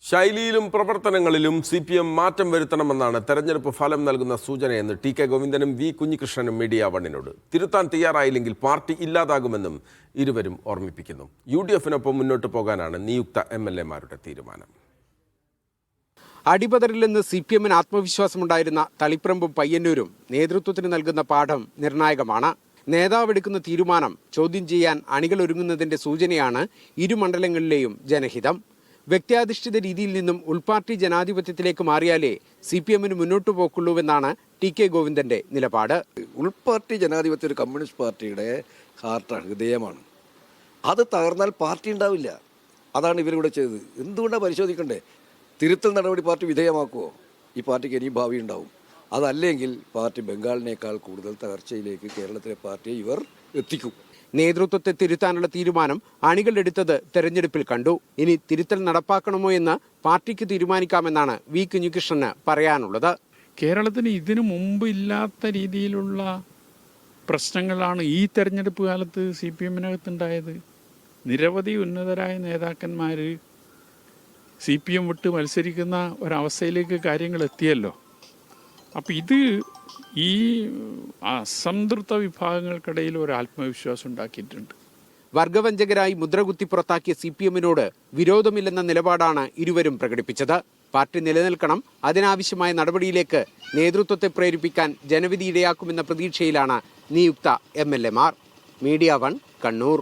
ശൈലിയിലും പ്രവർത്തനങ്ങളിലും CPM മാറ്റം വരുത്തണമെന്നാണ് തെരഞ്ഞെടുപ്പ് ഫലം നൽകുന്ന സൂചനയെന്ന് ടി കെ ഗോവിന്ദനും വി കുഞ്ഞികൃഷ്ണനും മീഡിയ വണ്ണിനോട്. തിരുത്താൻ തയ്യാറായില്ലെങ്കിൽ പാർട്ടി ഇല്ലാതാകുമെന്നും ഇരുവരും ഓർമ്മിപ്പിക്കുന്നു. UDF-നൊപ്പം മുന്നോട്ട് പോകാനാണ് നിയുക്ത MLA-മാരുടെ തീരുമാനം. അടിപതറില്ലെന്ന് CPM-ന് ആത്മവിശ്വാസമുണ്ടായിരുന്ന തളിപ്പറമ്പും പയ്യന്നൂരും നേതൃത്വത്തിന് നൽകുന്ന പാഠം നിർണായകമാണ്. നേതാവെടുക്കുന്ന തീരുമാനം ചോദ്യം ചെയ്യാൻ അണികൾ ഒരുങ്ങുന്നതിന്റെ സൂചനയാണ് ഇരു മണ്ഡലങ്ങളിലെയും ജനഹിതം. വ്യക്തിയാധിഷ്ഠിത രീതിയിൽ നിന്നും ഉൾപാർട്ടി ജനാധിപത്യത്തിലേക്ക് മാറിയാലേ CPM-ന് മുന്നോട്ടു പോക്കുള്ളൂവെന്നാണ് ടി കെ ഗോവിന്ദന്റെ നിലപാട്. ഉൾപാർട്ടി ജനാധിപത്യ ഒരു കമ്മ്യൂണിസ്റ്റ് പാർട്ടിയുടെ ഹാർട്ടാണ്, ഹൃദയമാണ്. അത് തകർന്നാൽ പാർട്ടി ഉണ്ടാവില്ല. അതാണ് ഇവരിവിടെ ചെയ്തത്. എന്തുകൊണ്ടാണ് പരിശോധിക്കണ്ടേ? തിരുത്തൽ നടപടി പാർട്ടി വിധേയമാക്കുമോ? ഈ പാർട്ടിക്ക് ഇനിയും ഭാവി ഉണ്ടാവും. അതല്ലെങ്കിൽ പാർട്ടി ബംഗാളിനേക്കാൾ കൂടുതൽ തകർച്ചയിലേക്ക് കേരളത്തിലെ പാർട്ടിയെ ഇവർ എത്തിക്കും. നേതൃത്വത്തെ തിരുത്താനുള്ള തീരുമാനം അണികൾ എടുത്തത് തെരഞ്ഞെടുപ്പിൽ കണ്ടു. ഇനി തിരുത്തൽ നടപ്പാക്കണമോ എന്ന് പാർട്ടിക്ക് തീരുമാനിക്കാമെന്നാണ് വി കുഞ്ഞികൃഷ്ണന് പറയാനുള്ളത്. കേരളത്തിന് ഇതിനു മുമ്പ് ഇല്ലാത്ത രീതിയിലുള്ള പ്രശ്നങ്ങളാണ് ഈ തെരഞ്ഞെടുപ്പ് കാലത്ത് CPM-നകത്തുണ്ടായത്. നിരവധി ഉന്നതരായ നേതാക്കന്മാർ CPM വിട്ട് മത്സരിക്കുന്ന ഒരവസ്ഥയിലേക്ക് കാര്യങ്ങൾ എത്തിയല്ലോ. അപ്പം ഇത് ഈ അസംതൃപ്ത വിഭാഗങ്ങൾക്കിടയിൽ ഒരു ആത്മവിശ്വാസം ഉണ്ടാക്കിയിട്ടുണ്ട്. വർഗവഞ്ചകരായി മുദ്രകുത്തി പുറത്താക്കിയ CPM-നോട് വിരോധമില്ലെന്ന നിലപാടാണ് ഇരുവരും പ്രകടിപ്പിച്ചത്. പാർട്ടി നിലനിൽക്കണം, അതിനാവശ്യമായ നടപടിയിലേക്ക് നേതൃത്വത്തെ പ്രേരിപ്പിക്കാൻ ജനവിധി ഇടയാക്കുമെന്ന പ്രതീക്ഷയിലാണ് നിയുക്ത MLA-മാർ. Media one, Kannur.